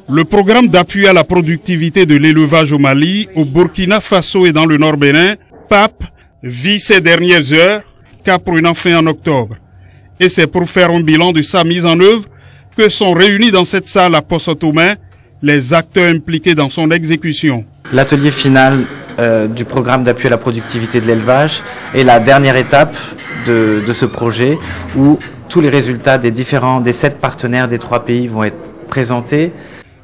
Le programme d'appui à la productivité de l'élevage au Mali, au Burkina Faso et dans le Nord Bénin, PAP, vit ces dernières heures, car prenant fin en octobre. Et c'est pour faire un bilan de sa mise en œuvre que sont réunis dans cette salle à Poste-Automne les acteurs impliqués dans son exécution. L'atelier final du programme d'appui à la productivité de l'élevage est la dernière étape de ce projet où tous les résultats des 7 partenaires des 3 pays vont être présentés.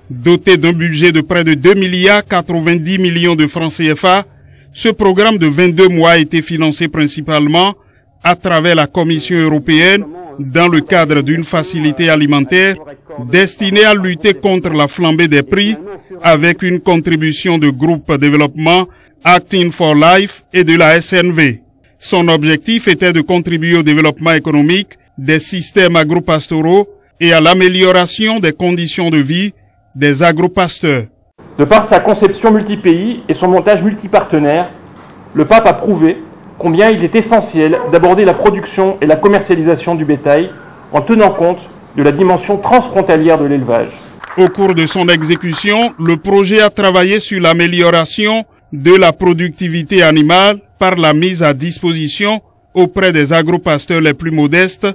Doté d'un budget de près de 2 milliards 90 millions de francs CFA, ce programme de 22 mois a été financé principalement à travers la Commission européenne dans le cadre d'une facilité alimentaire destinée à lutter contre la flambée des prix avec une contribution de groupe développement Acting for Life et de la SNV. Son objectif était de contribuer au développement économique des systèmes agropastoraux et à l'amélioration des conditions de vie des agropasteurs. De par sa conception multi-pays et son montage multipartenaire, le PAP a prouvé combien il est essentiel d'aborder la production et la commercialisation du bétail en tenant compte de la dimension transfrontalière de l'élevage. Au cours de son exécution, le projet a travaillé sur l'amélioration de la productivité animale par la mise à disposition auprès des agropasteurs les plus modestes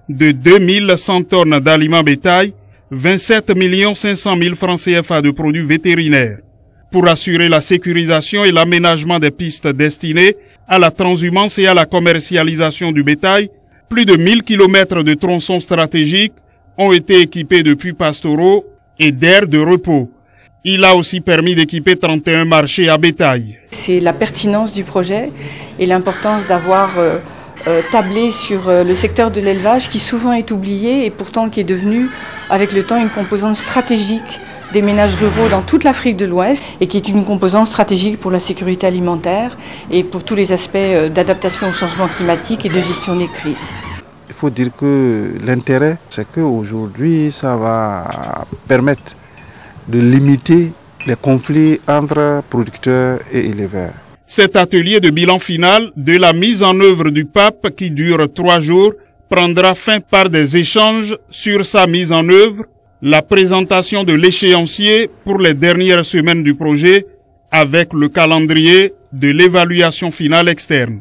de 2100 tonnes d'aliments bétail, 27 500 000 francs CFA de produits vétérinaires. Pour assurer la sécurisation et l'aménagement des pistes destinées à la transhumance et à la commercialisation du bétail, plus de 1000 km de tronçons stratégiques ont été équipés de puits pastoraux et d'aires de repos. Il a aussi permis d'équiper 31 marchés à bétail. C'est la pertinence du projet et l'importance d'avoir tablé sur le secteur de l'élevage qui souvent est oublié et pourtant qui est devenu avec le temps une composante stratégique des ménages ruraux dans toute l'Afrique de l'Ouest et qui est une composante stratégique pour la sécurité alimentaire et pour tous les aspects d'adaptation au changement climatique et de gestion des crises. Il faut dire que l'intérêt, c'est qu'aujourd'hui, ça va permettre de limiter les conflits entre producteurs et éleveurs. Cet atelier de bilan final de la mise en œuvre du PAP qui dure 3 jours prendra fin par des échanges sur sa mise en œuvre, la présentation de l'échéancier pour les dernières semaines du projet avec le calendrier de l'évaluation finale externe.